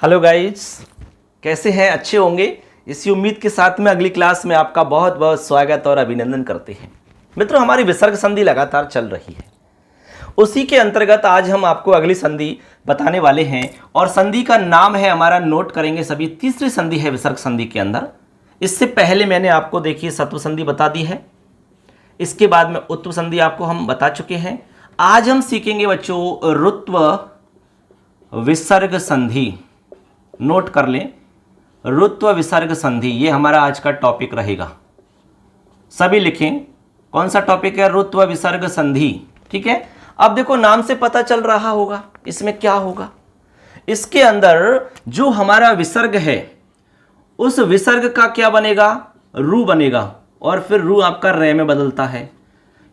Hello guys, कैसे हैं? अच्छे होंगे। इसी उम्मीद के साथ में अगली क्लास में आपका बहुत बहुत स्वागत और अभिनंदन करते हैं। मित्रों, हमारी विसर्ग संधि लगातार चल रही है। उसी के अंतर्गत आज हम आपको अगली संधि बताने वाले हैं और संधि का नाम है हमारा, नोट करेंगे सभी, तीसरी संधि है विसर्ग संधि के अंदर। इससे पहले मैंने आपको देखिए सत्व संधि बता दी है, इसके बाद में उत्व संधि आपको हम बता चुके हैं। आज हम सीखेंगे बच्चों रुत्व विसर्ग संधि। नोट कर लें, रुत्व विसर्ग संधि, ये हमारा आज का टॉपिक रहेगा। सभी लिखें, कौन सा टॉपिक है? रुत्व विसर्ग संधि। ठीक है, अब देखो नाम से पता चल रहा होगा इसमें क्या होगा। इसके अंदर जो हमारा विसर्ग है उस विसर्ग का क्या बनेगा? रू बनेगा, और फिर रू आपका रे में बदलता है।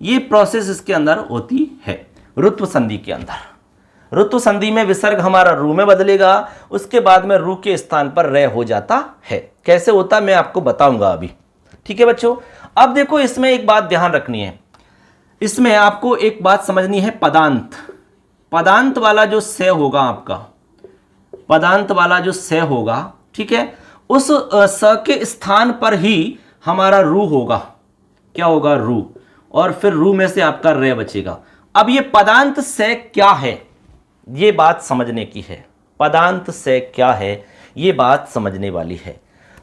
ये प्रोसेस इसके अंदर होती है रुत्व संधि के अंदर। रुत्व संधि में विसर्ग हमारा रू में बदलेगा, उसके बाद में रू के स्थान पर रे हो जाता है। कैसे होता मैं आपको बताऊंगा अभी। ठीक है बच्चों, अब देखो इसमें एक बात ध्यान रखनी है, इसमें आपको एक बात समझनी है। पदांत, पदांत वाला जो से होगा आपका, पदांत वाला जो से होगा, ठीक है, उस स के स्थान पर ही हमारा रू होगा। क्या होगा? रू, और फिर रू में से आपका रे बचेगा। अब ये पदांत से क्या है, ये बात समझने की है। पदांत से क्या है, ये बात समझने वाली है।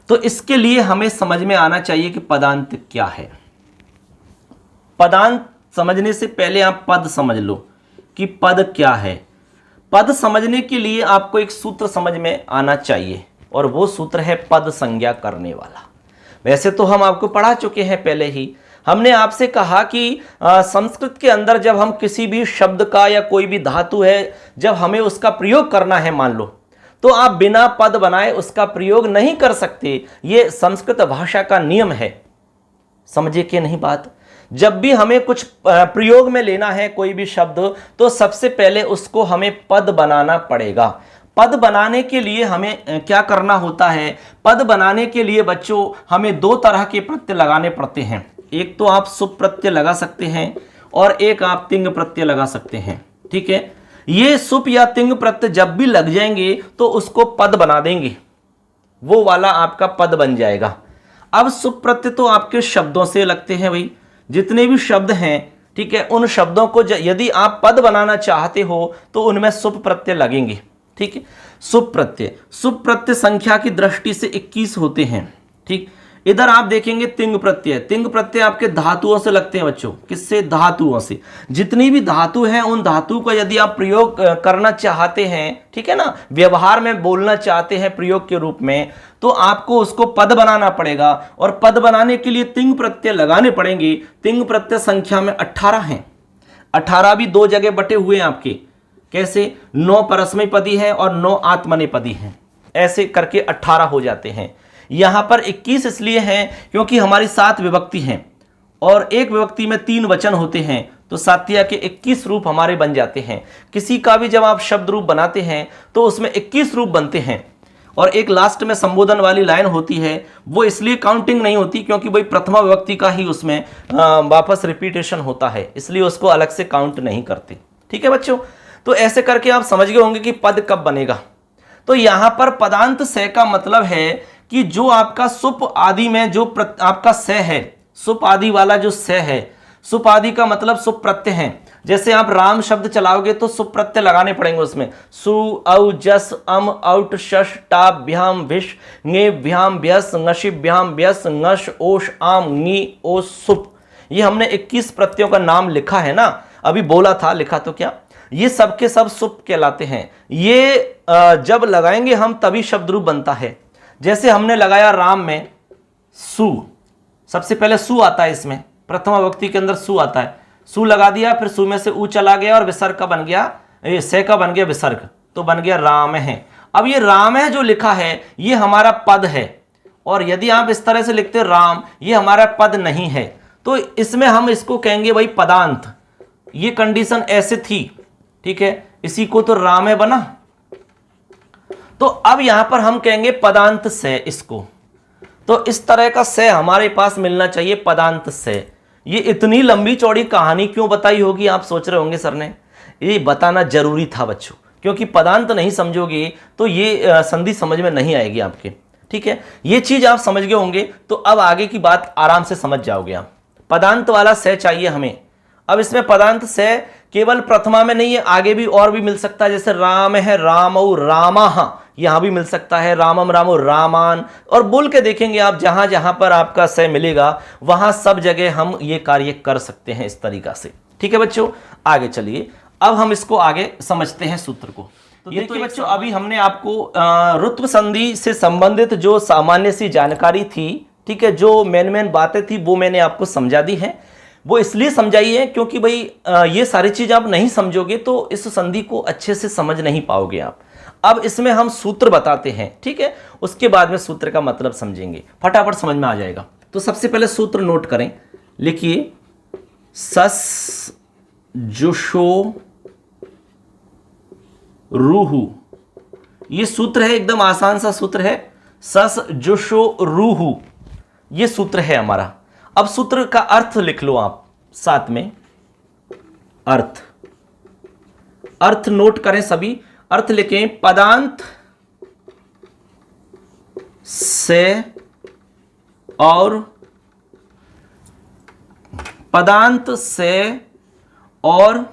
तो इसके लिए हमें समझ में आना चाहिए कि पदांत क्या है। पदांत समझने से पहले आप पद समझ लो कि पद क्या है। पद समझने के लिए आपको एक सूत्र समझ में आना चाहिए, और वो सूत्र है पद संज्ञा करने वाला। वैसे तो हम आपको पढ़ा चुके हैं पहले ही। हमने आपसे कहा कि संस्कृत के अंदर जब हम किसी भी शब्द का या कोई भी धातु है, जब हमें उसका प्रयोग करना है मान लो, तो आप बिना पद बनाए उसका प्रयोग नहीं कर सकते। ये संस्कृत भाषा का नियम है। समझे कि नहीं बात? जब भी हमें कुछ प्रयोग में लेना है कोई भी शब्द, तो सबसे पहले उसको हमें पद बनाना पड़ेगा। पद बनाने के लिए हमें क्या करना होता है? पद बनाने के लिए बच्चों हमें दो तरह के प्रत्यय लगाने पड़ते हैं। एक तो आप सुप प्रत्यय लगा सकते हैं और एक आप तिंग प्रत्यय लगा सकते हैं। ठीक है, ये सुप या तिंग प्रत्यय जब भी लग जाएंगे तो उसको पद बना देंगे, वो वाला आपका पद बन जाएगा। अब सुप प्रत्यय तो आपके शब्दों से लगते हैं भाई, जितने भी शब्द हैं, ठीक है, उन शब्दों को यदि आप पद बनाना चाहते हो तो उनमें सुप प्रत्यय लगेंगे। ठीक है, सुप प्रत्यय, सुप प्रत्यय संख्या की दृष्टि से 21 होते हैं। ठीक, इधर आप देखेंगे तिंग प्रत्यय, तिंग प्रत्यय आपके धातुओं से लगते हैं बच्चों। किससे? धातुओं से। जितनी भी धातु हैं उन धातु का यदि आप प्रयोग करना चाहते हैं, ठीक है ना, व्यवहार में बोलना चाहते हैं प्रयोग के रूप में, तो आपको उसको पद बनाना पड़ेगा, और पद बनाने के लिए तिंग प्रत्यय लगाने पड़ेंगे। तिंग प्रत्यय संख्या में 18 हैं। 18 भी दो जगह बटे हुए हैं आपके। कैसे? 9 परस्मैपदी है और 9 आत्मनेपदी हैं। ऐसे करके 18 हो जाते हैं। यहां पर 21 इसलिए हैं क्योंकि हमारी 7 विभक्ति हैं और एक विभक्ति में 3 वचन होते हैं, तो सात्या के 21 रूप हमारे बन जाते हैं। किसी का भी जब आप शब्द रूप बनाते हैं तो उसमें 21 रूप बनते हैं, और एक लास्ट में संबोधन वाली लाइन होती है, वो इसलिए काउंटिंग नहीं होती क्योंकि भाई प्रथमा विभक्ति का ही उसमें वापस रिपीटेशन होता है, इसलिए उसको अलग से काउंट नहीं करते। ठीक है बच्चों, तो ऐसे करके आप समझ गए होंगे कि पद कब बनेगा। तो यहां पर पदांत से का मतलब है कि जो आपका सुप आदि में जो आपका से है, सुप आदि वाला जो से है, सुप आदि का मतलब सुप प्रत्यय है। जैसे आप राम शब्द चलाओगे तो सुप प्रत्यय लगाने पड़ेंगे उसमें। सु औ जस अम औट शश टा भ्याम विश ङे भ्याम व्यस ङशिभ्याम व्यस ङश ओश आम ङी ओ सुप। ये हमने 21 प्रत्ययों का नाम लिखा है ना, अभी बोला था, लिखा तो क्या, ये सब के सब सुप कहलाते हैं। ये जब लगाएंगे हम तभी शब्द रूप बनता है। जैसे हमने लगाया राम में सु, सबसे पहले सु आता है, इसमें प्रथमा विभक्ति के अंदर सु आता है। सु लगा दिया, फिर सु में से ऊ चला गया और विसर्ग का बन गया, से का बन गया विसर्ग, तो बन गया राम है। अब ये राम है जो लिखा है ये हमारा पद है, और यदि आप इस तरह से लिखते राम, ये हमारा पद नहीं है, तो इसमें हम इसको कहेंगे भाई पदांत। ये कंडीशन ऐसे थी, ठीक है, इसी को तो राम है बना, तो अब यहां पर हम कहेंगे पदांत से इसको। तो इस तरह का से हमारे पास मिलना चाहिए, पदांत से। ये इतनी लंबी चौड़ी कहानी क्यों बताई होगी आप सोच रहे होंगे सर ने, ये बताना जरूरी था बच्चों, क्योंकि पदांत नहीं समझोगे तो ये संधि समझ में नहीं आएगी आपके। ठीक है, ये चीज आप समझ गए होंगे तो अब आगे की बात आराम से समझ जाओगे आप। पदांत वाला से चाहिए हमें। अब इसमें पदांत से केवल प्रथमा में नहीं है, आगे भी और भी मिल सकता है। जैसे राम है रामौ रामाह, यहां भी मिल सकता है रामम रामो रामान। और बोल के देखेंगे आप, जहां जहां पर आपका से मिलेगा वहां सब जगह हम ये कार्य कर सकते हैं इस तरीका से। ठीक है बच्चों, आगे चलिए, अब हम इसको आगे समझते हैं सूत्र को। तो ये देखिए बच्चों, अभी हमने आपको रुत्व संधि से संबंधित जो सामान्य सी जानकारी थी, ठीक है, जो मेन बातें थी वो मैंने आपको समझा दी है। वो इसलिए समझाई है क्योंकि भाई ये सारी चीज आप नहीं समझोगे तो इस संधि को अच्छे से समझ नहीं पाओगे आप। अब इसमें हम सूत्र बताते हैं, ठीक है, उसके बाद में सूत्र का मतलब समझेंगे, फटाफट समझ में आ जाएगा। तो सबसे पहले सूत्र नोट करें, लिखिए सस जुशो रूहु। ये सूत्र है, एकदम आसान सा सूत्र है, सस जुशो रूहु, ये सूत्र है हमारा। अब सूत्र का अर्थ लिख लो आप साथ में, अर्थ नोट करें सभी, अर्थ लिखें पदांत से और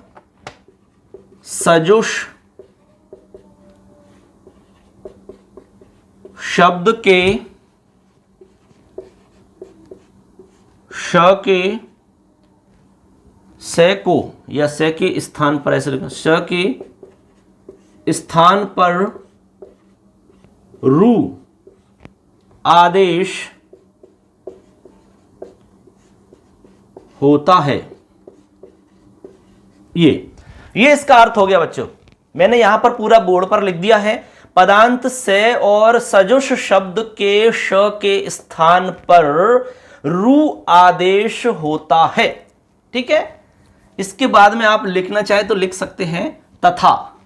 सजुष शब्द के श के से को या से के स्थान पर, ऐसे लिखना, श के स्थान पर रू आदेश होता है। ये इसका अर्थ हो गया बच्चों। मैंने यहां पर पूरा बोर्ड पर लिख दिया है, पदांत से और सजुष शब्द के श के स्थान पर रू आदेश होता है। ठीक है, इसके बाद में आप लिखना चाहे तो लिख सकते हैं तथा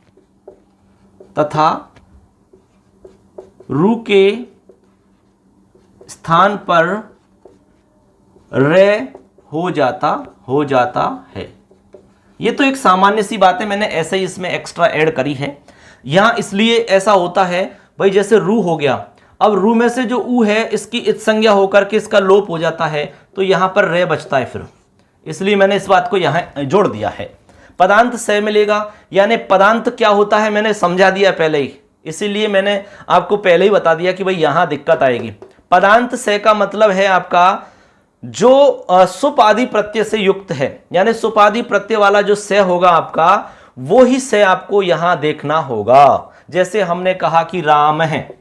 रू के स्थान पर रे हो जाता है। ये तो एक सामान्य सी बात है, मैंने ऐसे ही इसमें एक्स्ट्रा ऐड करी है। यहां इसलिए ऐसा होता है भाई, जैसे रू हो गया, अब रू में से जो ऊ है इसकी इत संज्ञा होकर के इसका लोप हो जाता है, तो यहां पर रे बचता है फिर, इसलिए मैंने इस बात को यहां जोड़ दिया है। पदांत से मिलेगा, यानी पदांत क्या होता है मैंने समझा दिया पहले ही, इसीलिए मैंने आपको पहले ही बता दिया कि भाई यहां दिक्कत आएगी। पदांत से का मतलब है आपका जो सुप आदि प्रत्यय से युक्त है, यानी सुप आदि प्रत्यय वाला जो से होगा आपका, वो ही से आपको यहां देखना होगा। जैसे हमने कहा कि राम है,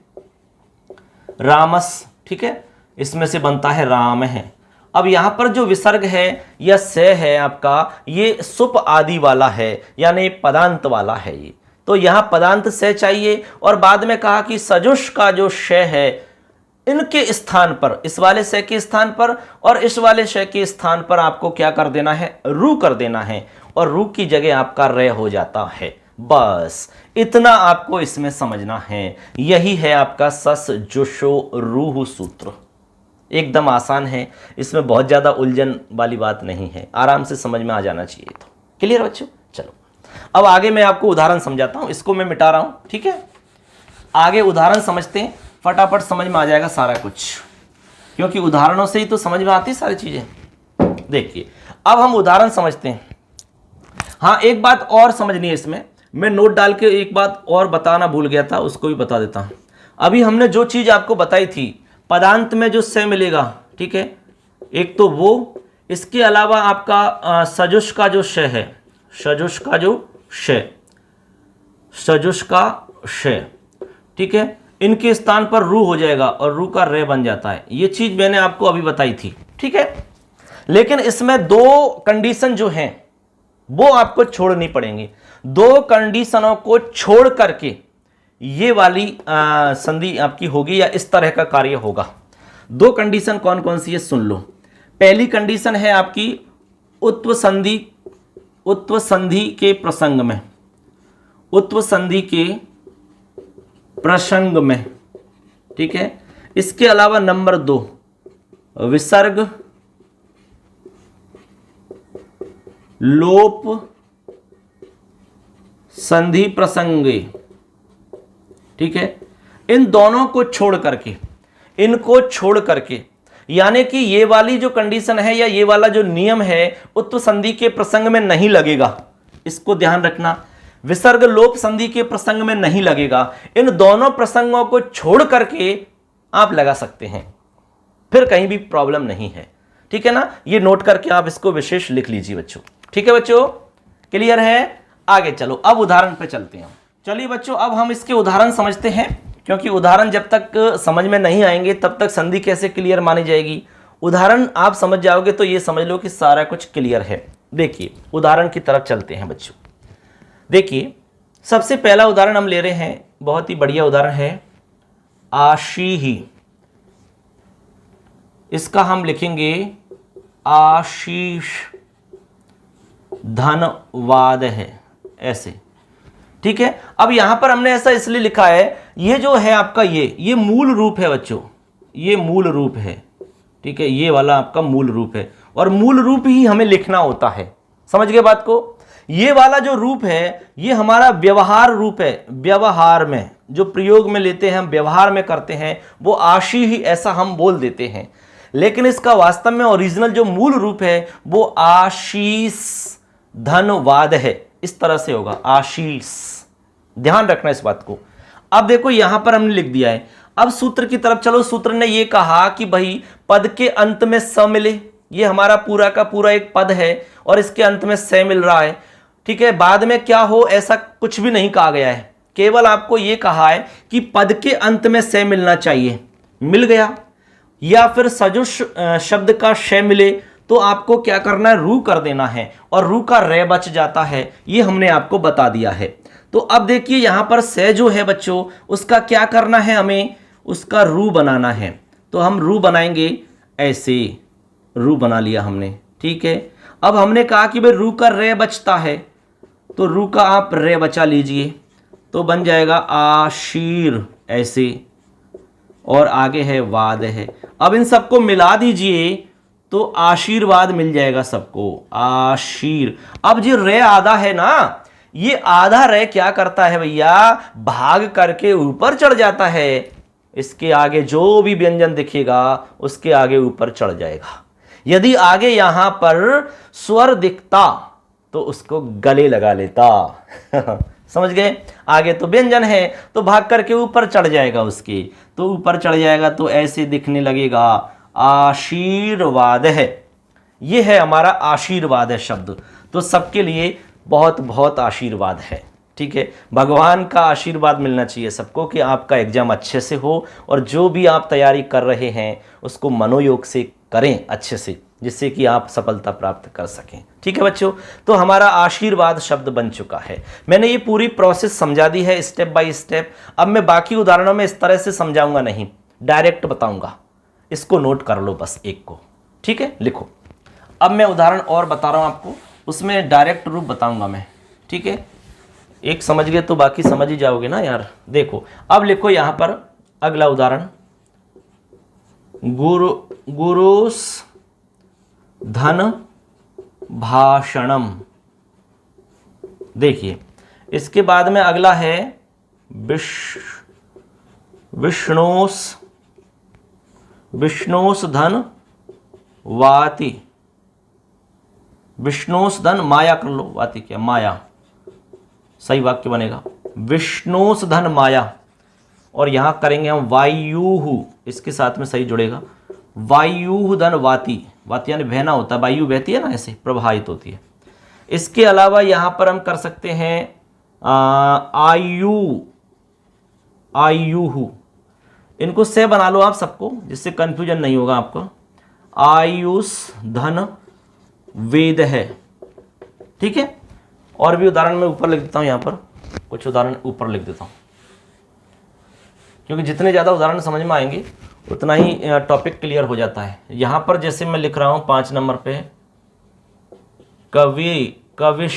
रामस, ठीक है, इसमें से बनता है राम है। अब यहां पर जो विसर्ग है या से है आपका, ये सुप आदि वाला है, यानी पदांत वाला है ये, तो यहां पदांत से चाहिए। और बाद में कहा कि सजुष का जो शय है, इनके स्थान पर, इस वाले शय के स्थान पर और इस वाले शय के स्थान पर आपको क्या कर देना है, रू कर देना है, और रू की जगह आपका रे हो जाता है। बस इतना आपको इसमें समझना है। यही है आपका सस जुशो रूह सूत्र, एकदम आसान है, इसमें बहुत ज्यादा उलझन वाली बात नहीं है, आराम से समझ में आ जाना चाहिए। तो क्लियर बच्चों, चलो अब आगे मैं आपको उदाहरण समझाता हूं, इसको मैं मिटा रहा हूं, ठीक है। आगे उदाहरण समझते हैं, फटाफट समझ में आ जाएगा सारा कुछ, क्योंकि उदाहरणों से ही तो समझ में आती सारी चीजें। देखिए अब हम उदाहरण समझते हैं। हाँ, एक बात और समझनी है इसमें, मैं नोट डाल के एक बात और बताना भूल गया था, उसको भी बता देता हूं। अभी हमने जो चीज आपको बताई थी, पदांत में जो से मिलेगा, ठीक है, एक तो वो, इसके अलावा आपका सजुष का जो श है, सजुष का जो श, सजुष का श, ठीक है, इनके स्थान पर रू हो जाएगा और रू का रे बन जाता है। ये चीज मैंने आपको अभी बताई थी, ठीक है। लेकिन इसमें दो कंडीशन जो हैं वो आपको छोड़नी पड़ेंगी। दो कंडीशनों को छोड़ करके ये वाली संधि आपकी होगी या इस तरह का कार्य होगा। दो कंडीशन कौन कौन सी है सुन लो। पहली कंडीशन है आपकी उत्व संधि के प्रसंग में, उत्व संधि के प्रसंग में, ठीक है। इसके अलावा नंबर 2 विसर्ग लोप संधि प्रसंगे, ठीक है, इन दोनों को छोड़ करके, इनको छोड़ करके, यानी कि ये वाली जो कंडीशन है या ये वाला जो नियम है उत्व संधि के प्रसंग में नहीं लगेगा, इसको ध्यान रखना। विसर्ग लोप संधि के प्रसंग में नहीं लगेगा, इन दोनों प्रसंगों को छोड़ करके आप लगा सकते हैं, फिर कहीं भी प्रॉब्लम नहीं है, ठीक है ना। ये नोट करके आप इसको विशेष लिख लीजिए बच्चों, ठीक है बच्चों, क्लियर है। आगे चलो, अब उदाहरण पे चलते हैं। चलिए बच्चों, अब हम इसके उदाहरण समझते हैं, क्योंकि उदाहरण जब तक समझ में नहीं आएंगे तब तक संधि कैसे क्लियर मानी जाएगी। उदाहरण आप समझ जाओगे तो ये समझ लो कि सारा कुछ क्लियर है। देखिए उदाहरण की तरफ चलते हैं बच्चों। देखिए सबसे पहला उदाहरण हम ले रहे हैं, बहुत ही बढ़िया उदाहरण है, आशीही। इसका हम लिखेंगे आशीष धनवाद है, ऐसे, ठीक है। अब यहां पर हमने ऐसा इसलिए लिखा है, ये जो है आपका ये मूल रूप है बच्चों, ये मूल रूप है, ठीक है, ये वाला आपका मूल रूप है, और मूल रूप ही हमें लिखना होता है, समझ गए बात को। ये वाला जो रूप है ये हमारा व्यवहार रूप है, व्यवहार में जो प्रयोग में लेते हैं, हम व्यवहार में करते हैं, वो आशी ही ऐसा हम बोल देते हैं, लेकिन इसका वास्तव में ओरिजिनल जो मूल रूप है वो आशीष धनवाद है, इस तरह से होगा, आशीष। ध्यान रखना इस बात को। अब देखो यहां पर हमने लिख दिया है, अब सूत्र की तरफ चलो। सूत्र ने ये कहा कि भाई पद के अंत में स मिले, ये हमारा पूरा का पूरा एक पद है और इसके अंत में स मिल रहा है, ठीक है। बाद में क्या हो ऐसा कुछ भी नहीं कहा गया है, केवल आपको यह कहा है कि पद के अंत में स मिलना चाहिए, मिल गया। या फिर सजुष शब्द का श मिले तो आपको क्या करना है, रू कर देना है, और रू का रे बच जाता है, ये हमने आपको बता दिया है। तो अब देखिए यहां पर स जो है बच्चों, उसका क्या करना है, हमें उसका रू बनाना है। तो हम रू बनाएंगे ऐसे, रू बना लिया हमने, ठीक है। अब हमने कहा कि भाई रू का रे बचता है, तो रू का आप रे बचा लीजिए, तो बन जाएगा आशीर ऐसे, और आगे है वाद है। अब इन सबको मिला दीजिए तो आशीर्वाद मिल जाएगा सबको, आशीर। अब जो रे आधा है ना, ये आधा रे क्या करता है भैया, भाग करके ऊपर चढ़ जाता है, इसके आगे जो भी व्यंजन दिखेगा उसके आगे ऊपर चढ़ जाएगा। यदि आगे यहां पर स्वर दिखता तो उसको गले लगा लेता समझ गए। आगे तो व्यंजन है तो भाग करके ऊपर चढ़ जाएगा उसके, तो ऊपर चढ़ जाएगा तो ऐसे दिखने लगेगा, आशीर्वाद है। ये है हमारा आशीर्वाद है शब्द। तो सबके लिए बहुत बहुत आशीर्वाद है, ठीक है। भगवान का आशीर्वाद मिलना चाहिए सबको कि आपका एग्जाम अच्छे से हो, और जो भी आप तैयारी कर रहे हैं उसको मनोयोग से करें अच्छे से, जिससे कि आप सफलता प्राप्त कर सकें, ठीक है बच्चों। तो हमारा आशीर्वाद शब्द बन चुका है। मैंने ये पूरी प्रोसेस समझा दी है स्टेप बाय स्टेप। अब मैं बाकी उदाहरणों में इस तरह से समझाऊंगा नहीं, डायरेक्ट बताऊंगा, इसको नोट कर लो बस एक को, ठीक है, लिखो। अब मैं उदाहरण और बता रहा हूं आपको, उसमें डायरेक्ट रूप बताऊंगा मैं, ठीक है। एक समझ गए तो बाकी समझ ही जाओगे ना यार। देखो अब लिखो यहां पर अगला उदाहरण, गुरुस धन भाषणम। देखिए इसके बाद में अगला है विष्णोस धन वाति, विष्णोस धन माया कर लो, वाति क्या, माया, सही वाक्य बनेगा, विष्णोस धन माया। और यहां करेंगे हम वायु, इसके साथ में सही जुड़ेगा, वायु धन वाति, वाति यानी बहना होता है, वायु बहती है ना, ऐसे प्रवाहित होती है। इसके अलावा यहां पर हम कर सकते हैं आयु, इनको से बना लो आप सबको, जिससे कंफ्यूजन नहीं होगा आपको। आयुष धन वेद है, ठीक है। और भी उदाहरण मैं ऊपर लिख देता हूं, यहां पर कुछ उदाहरण ऊपर लिख देता हूं, क्योंकि जितने ज़्यादा उदाहरण समझ में आएंगे उतना ही टॉपिक क्लियर हो जाता है। यहाँ पर जैसे मैं लिख रहा हूँ 5 नंबर पे कविश,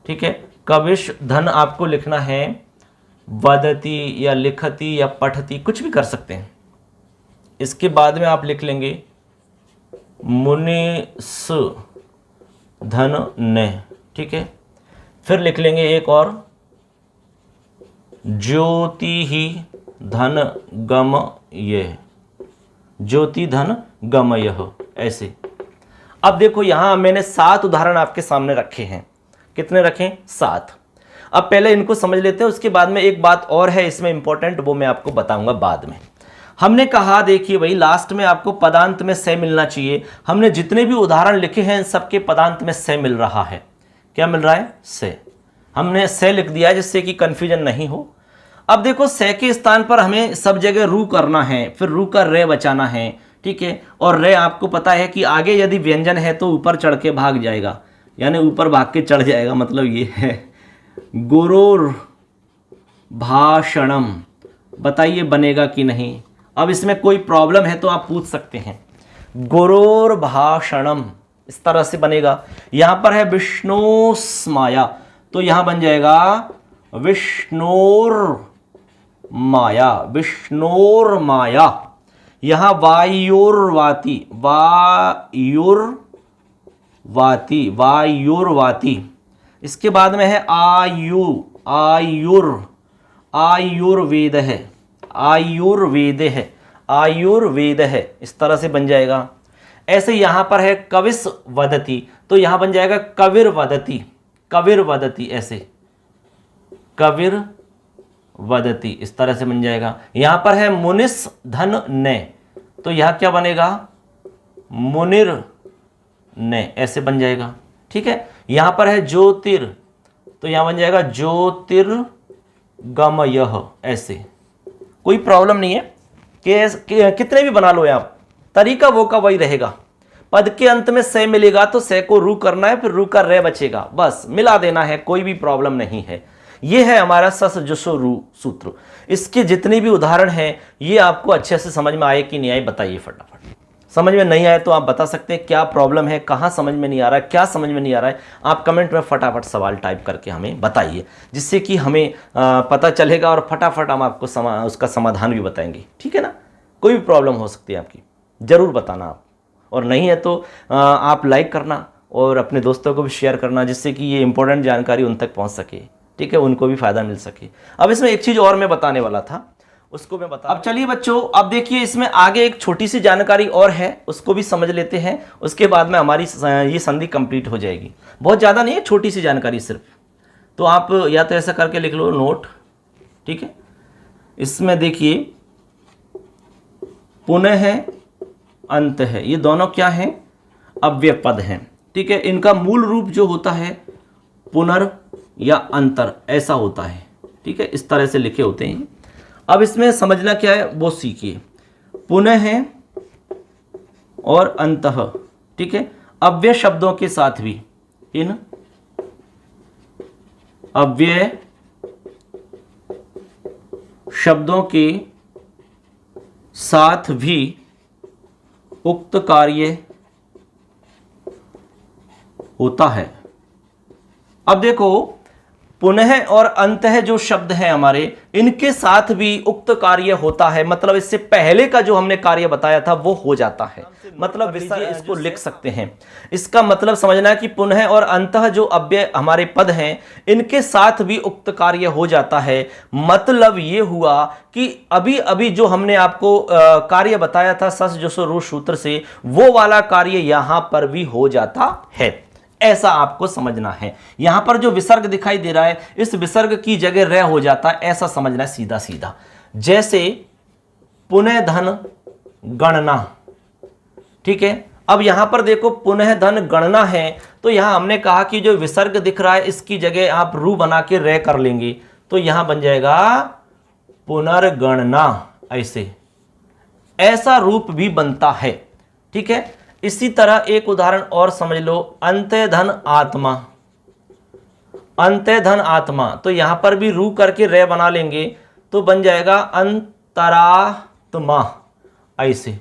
ठीक है। कविश धन आपको लिखना है वदती या लिखती या पठती, कुछ भी कर सकते हैं। इसके बाद में आप लिख लेंगे मुनिस धन ने, ठीक है। फिर लिख लेंगे एक और, ज्योति ही धन गमय, ज्योति धन गमय, ऐसे। अब देखो यहां मैंने 7 उदाहरण आपके सामने रखे हैं। कितने रखें? 7। अब पहले इनको समझ लेते हैं, उसके बाद में एक बात और है इसमें इंपॉर्टेंट, वो मैं आपको बताऊंगा बाद में। हमने कहा देखिए भाई लास्ट में आपको पदांत में से मिलना चाहिए। हमने जितने भी उदाहरण लिखे हैं सबके पदांत में से मिल रहा है। क्या मिल रहा है? से। हमने से लिख दिया है जिससे कि कंफ्यूजन नहीं हो। अब देखो से के स्थान पर हमें सब जगह रू करना है, फिर रू का रे बचाना है, ठीक है। और रे आपको पता है कि आगे यदि व्यंजन है तो ऊपर चढ़ के भाग जाएगा, यानी ऊपर भाग के चढ़ जाएगा, मतलब ये है। गुरुर भाषणम, बताइए बनेगा कि नहीं? अब इसमें कोई प्रॉब्लम है तो आप पूछ सकते हैं। गुरुर भाषणम इस तरह से बनेगा। यहां पर है विष्णुस्माया, तो यहां बन जाएगा विष्णुर माया, विष्णुर माया। यहां वायुर्वाती, वायुर्वाती, वायुर्वाती। इसके बाद में है आयुर्वेद है, आयुर्वेद है, आयुर्वेद है, इस तरह से बन जाएगा। ऐसे यहां पर है कविस वदती, तो यहां बन जाएगा कविर वदती, कविर वदती, ऐसे कविर वदती, इस तरह से बन जाएगा। यहां पर है मुनिस धन ने, तो यहां क्या बनेगा? मुनिर ने, ऐसे बन जाएगा, ठीक है। यहां पर है ज्योतिर, तो यहां बन जाएगा ज्योतिर्गमयः, ऐसे। कोई प्रॉब्लम नहीं है कि कितने भी बना लो, आप तरीका वो का वही रहेगा। पद के अंत में से मिलेगा तो से को रू करना है, फिर रू का रे बचेगा, बस मिला देना है, कोई भी प्रॉब्लम नहीं है। ये है हमारा सस जसो रू सूत्र। इसके जितने भी उदाहरण हैं ये आपको अच्छे से समझ में आए कि नहीं आए, बताइए फटाफट। समझ में नहीं आए तो आप बता सकते हैं क्या प्रॉब्लम है, कहाँ समझ में नहीं आ रहा है, क्या समझ में नहीं आ रहा है। आप कमेंट में फटाफट सवाल टाइप करके हमें बताइए, जिससे कि हमें पता चलेगा और फटाफट हम आपको उसका समाधान भी बताएंगे, ठीक है ना। कोई भी प्रॉब्लम हो सकती है आपकी, ज़रूर बताना आप, और नहीं है तो आप लाइक करना और अपने दोस्तों को भी शेयर करना, जिससे कि ये इंपॉर्टेंट जानकारी उन तक पहुँच सके, ठीक है, उनको भी फ़ायदा मिल सके। अब इसमें एक चीज़ और मैं बताने वाला था, उसको मैं बता। अब चलिए बच्चों, अब देखिए इसमें आगे एक छोटी सी जानकारी और है, उसको भी समझ लेते हैं, उसके बाद में हमारी ये संधि कंप्लीट हो जाएगी। बहुत ज़्यादा नहीं है, छोटी सी जानकारी सिर्फ। तो आप या तो ऐसा करके लिख लो नोट, ठीक है। इसमें देखिए पुनः है, अंत है, ये दोनों क्या हैं? अव्यय पद हैं, ठीक है। इनका मूल रूप जो होता है पुनर् या अंतर, ऐसा होता है, ठीक है, इस तरह से लिखे होते हैं। अब इसमें समझना क्या है वो सीखिए। पुनः है और अंतः, ठीक है, अव्यय शब्दों के साथ भी, इन अव्यय शब्दों के साथ भी उक्त कार्य होता है। अब देखो पुनः और अंतः जो शब्द हैं हमारे, इनके साथ भी उक्त कार्य होता है, मतलब इससे पहले का जो हमने कार्य बताया था वो हो जाता है, मतलब इसको लिख सकते हैं। इसका मतलब समझना है कि पुनः और अंतः जो अव्यय हमारे पद हैं इनके साथ भी उक्त कार्य हो जाता है। मतलब ये हुआ कि अभी अभी जो हमने आपको कार्य बताया था सस जसो रू सूत्र से, वो वाला कार्य यहां पर भी हो जाता है, ऐसा आपको समझना है। यहां पर जो विसर्ग दिखाई दे रहा है इस विसर्ग की जगह रह हो जाता है, ऐसा समझना है सीधा सीधा। जैसे पुनः धन गणना, ठीक है। अब यहां पर देखो पुनः धन गणना है, तो यहां हमने कहा कि जो विसर्ग दिख रहा है इसकी जगह आप रू बना के रह कर लेंगे, तो यहां बन जाएगा पुनर्गणना, ऐसा रूप भी बनता है, ठीक है। इसी तरह एक उदाहरण और समझ लो, अंत्य धन आत्मा, अंत्य धन आत्मा, तो यहां पर भी रू करके रे बना लेंगे तो बन जाएगा अंतरात्मा, ऐसे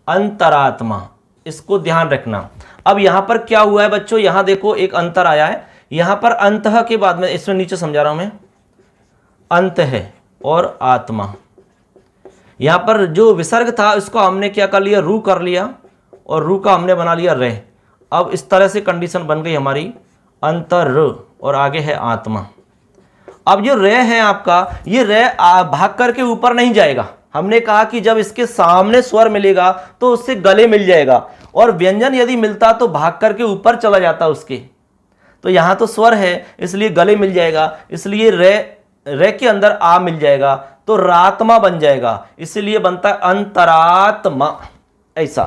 अंतरात्मा, इसको ध्यान रखना। अब यहां पर क्या हुआ है बच्चों, यहां देखो एक अंतर आया है, यहां पर अंतः के बाद में, इसमें नीचे समझा रहा हूं मैं, अंत है और आत्मा, यहां पर जो विसर्ग था उसको हमने क्या कर लिया, रू कर लिया, और रू का हमने बना लिया रे। अब इस तरह से कंडीशन बन गई हमारी, अंतर और आगे है आत्मा। अब जो रे है आपका, ये रे भाग करके ऊपर नहीं जाएगा। हमने कहा कि जब इसके सामने स्वर मिलेगा तो उससे गले मिल जाएगा, और व्यंजन यदि मिलता तो भाग करके ऊपर चला जाता उसके। तो यहां तो स्वर है इसलिए गले मिल जाएगा, इसलिए रे के अंदर आ मिल जाएगा तो रात्मा बन जाएगा, इसलिए बनता है अंतरात्मा। ऐसा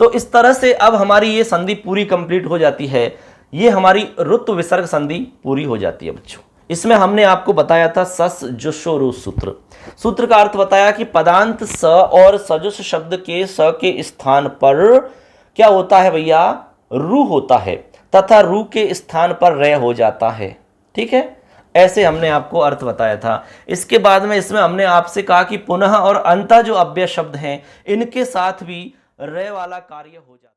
तो इस तरह से अब हमारी ये संधि पूरी कंप्लीट हो जाती है। ये हमारी ऋतु विसर्ग संधि पूरी हो जाती है बच्चों। इसमें हमने आपको बताया था सस जुषो रु सूत्र। सूत्र का अर्थ बताया कि पदांत स और सजुष शब्द के स के स्थान पर क्या होता है भैया, रु होता है, तथा रु के स्थान पर रे हो जाता है। ठीक है, ऐसे हमने आपको अर्थ बताया था। इसके बाद में इसमें हमने आपसे कहा कि पुनः और अंतः जो अव्यय शब्द हैं इनके साथ भी रे वाला कार्य हो जाता है।